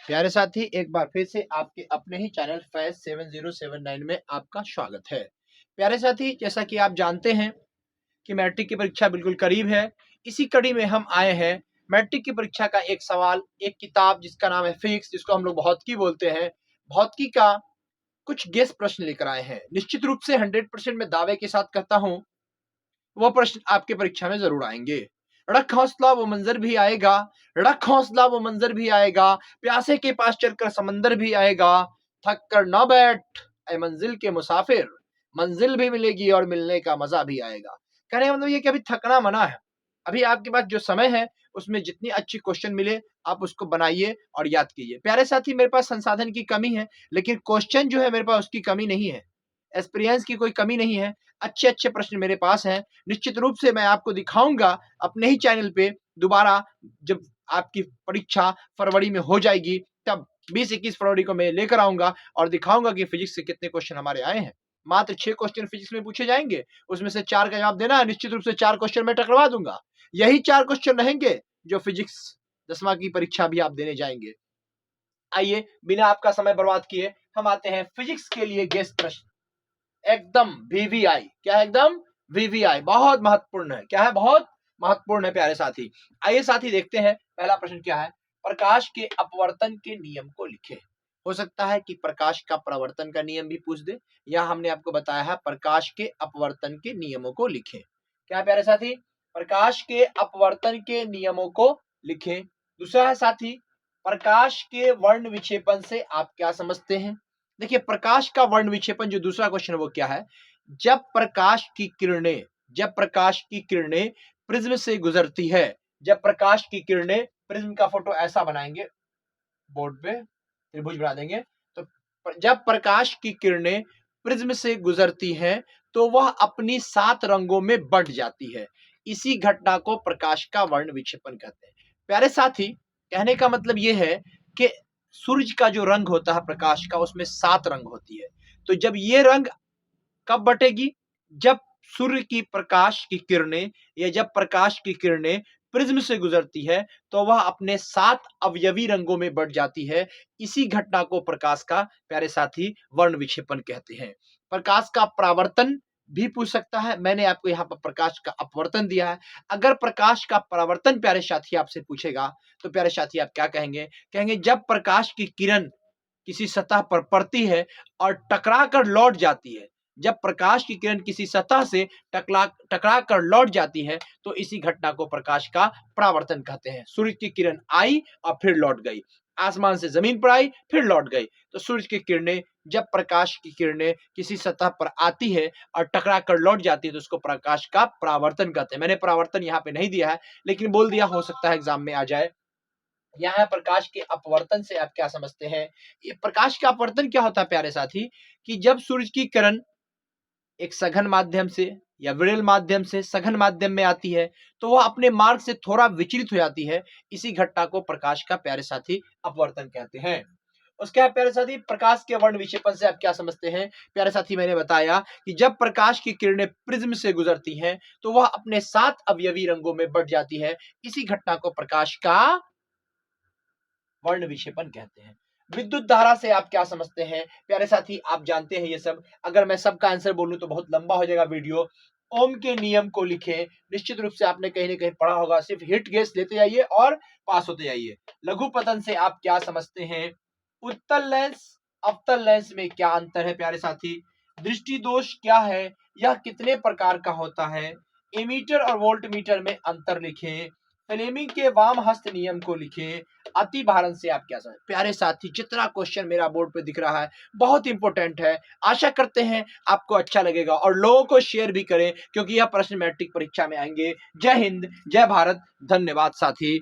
प्यारे साथी, एक बार फिर से आपके अपने ही चैनल फैज 7079 में आपका स्वागत है। प्यारे साथी, जैसा कि आप जानते हैं कि मैट्रिक की परीक्षा बिल्कुल करीब है। इसी कड़ी में हम आए हैं मैट्रिक की परीक्षा का एक सवाल, एक किताब जिसका नाम है फिजिक्स, जिसको हम लोग भौतिकी बोलते हैं। भौतिकी का कुछ गेस प्रश्न लेकर आए हैं। निश्चित रूप से 100% मैं दावे के साथ कहता हूं, वो प्रश्न आपके परीक्षा में जरूर आएंगे। रख हौसला वो मंजर भी आएगा, रख हौसला वो मंजर भी आएगा, प्यासे के पास चलकर समंदर भी आएगा, थक कर न बैठ ऐ मंजिल के मुसाफिर, मंजिल भी मिलेगी और मिलने का मजा भी आएगा। कहने का मतलब ये कि अभी थकना मना है। अभी आपके पास जो समय है उसमें जितनी अच्छी क्वेश्चन मिले आप उसको बनाइए और याद कीजिए। प्यारे साथी, मेरे पास संसाधन की कमी है, लेकिन क्वेश्चन जो है मेरे पास उसकी कमी नहीं है, एक्सपीरियंस की कोई कमी नहीं है। अच्छे अच्छे प्रश्न मेरे पास हैं। निश्चित रूप से मैं आपको दिखाऊंगा अपने ही चैनल पे दोबारा, जब आपकी परीक्षा फरवरी में हो जाएगी, तब 20-21 फरवरी को मैं लेकर आऊंगा और दिखाऊंगा कि फिजिक्स से कितने क्वेश्चन हमारे आए हैं। मात्र 6 क्वेश्चन फिजिक्स में पूछे जाएंगे, उसमें से 4 का जवाब देना है। निश्चित रूप से 4 क्वेश्चन मैं टकरवा दूंगा। यही 4 क्वेश्चन रहेंगे जो फिजिक्स 10वीं की परीक्षा भी आप देने जाएंगे। आइए, बिना आपका समय बर्बाद किए हम आते हैं फिजिक्स के लिए गेस प्रश्न। एकदम वीवीआई, क्या है? एकदम वीवीआई, बहुत महत्वपूर्ण है। क्या है? बहुत महत्वपूर्ण है प्यारे साथी। आइए साथी, देखते हैं पहला प्रश्न क्या है। प्रकाश के अपवर्तन के नियम को लिखें। हो सकता है कि प्रकाश का प्रवर्तन का नियम भी पूछ दे, या हमने आपको बताया है प्रकाश के अपवर्तन के नियमों को लिखें। क्या है प्यारे साथी? प्रकाश के अपवर्तन के नियमों को लिखें। दूसरा है साथी, प्रकाश के वर्ण विक्षेपण से आप क्या समझते हैं? देखिए, प्रकाश का वर्ण विक्षेपण जो दूसरा क्वेश्चन है वो क्या है? जब प्रकाश की किरणें प्रिज्म से गुजरती है, जब प्रकाश की किरणें, प्रिज्म का फोटो ऐसा बनाएंगे, बोर्ड पे त्रिभुज बना देंगे, तो जब प्रकाश की किरणें प्रिज्म से गुजरती हैं तो वह अपनी 7 रंगों में बंट जाती है। इसी घटना को प्रकाश का वर्ण विक्षेपण कहते हैं। प्यारे साथी, कहने का मतलब यह है कि सूर्य का जो रंग होता है प्रकाश का, उसमें 7 रंग होती है। तो जब ये रंग कब बटेगी? जब सूर्य की प्रकाश की किरणें, या जब प्रकाश की किरणें प्रिज्म से गुजरती है तो वह अपने 7 अवयवी रंगों में बट जाती है। इसी घटना को प्रकाश का, प्यारे साथी, वर्ण विक्षेपण कहते हैं। प्रकाश का परावर्तन भी पूछ सकता है। मैंने आपको यहाँ पर प्रकाश का अपवर्तन दिया है। अगर प्रकाश का परावर्तन प्यारे साथी आपसे पूछेगा तो प्यारे साथी आप क्या कहेंगे? कहेंगे जब प्रकाश की किरण किसी सतह पर पड़ती है और टकरा कर लौट जाती है, जब प्रकाश की किरण किसी सतह से टकरा कर लौट जाती है तो इसी घटना को प्रकाश का परावर्तन कहते हैं। सूर्य की किरण आई और फिर लौट गई, आसमान से जमीन पर आई फिर लौट गई। तो सूर्य की किरणें, जब प्रकाश की किरणें किसी सतह पर आती है और टकरा कर लौट जाती है तो उसको प्रकाश का परावर्तन कहते हैं। मैंने परावर्तन यहाँ पे नहीं दिया है, लेकिन बोल दिया, हो सकता है एग्जाम में आ जाए। यहाँ प्रकाश के अपवर्तन से आप क्या समझते हैं? ये प्रकाश का अपवर्तन क्या होता है प्यारे साथी? कि जब सूर्य की किरण एक सघन माध्यम से या विरल माध्यम से सघन माध्यम में आती है तो वह अपने मार्ग से थोड़ा विचलित हो जाती है। इसी घटना को प्रकाश का, प्यारे साथी, अपवर्तन कहते हैं। उसके बाद प्यारे साथी, प्रकाश के वर्ण विक्षेपण से आप क्या समझते हैं? प्यारे साथी, मैंने बताया कि जब प्रकाश की किरणें प्रिज्म से गुजरती हैं तो वह अपने 7 अवयवी रंगों में बट जाती है। इसी घटना को प्रकाश का वर्ण विक्षेपण कहते हैं। विद्युत धारा से आप क्या समझते हैं? प्यारे साथी, आप जानते हैं ये सब। अगर मैं सबका आंसर बोलूं तो बहुत लंबा हो जाएगा वीडियो। ओम के नियम को लिखें। निश्चित रूप से आपने कहीं ना कहीं पढ़ा होगा। सिर्फ हिट गेस लेते जाइए और पास होते जाइए। लघु पतन से आप क्या समझते हैं? उत्तल लेंस, अवतल लेंस में क्या अंतर है प्यारे साथी? दृष्टि दोष क्या है? यह कितने प्रकार का होता है? एमीटर और वोल्टमीटर में अंतर लिखें। फ्लेमिंग के वाम हस्त नियम को लिखें। अति भारण से आप क्या समझ? प्यारे साथी, जितना क्वेश्चन मेरा बोर्ड पे दिख रहा है बहुत इंपॉर्टेंट है। आशा करते हैं आपको अच्छा लगेगा और लोगों को शेयर भी करें, क्योंकि यह प्रश्न मैट्रिक परीक्षा में आएंगे। जय हिंद, जय भारत, धन्यवाद साथी।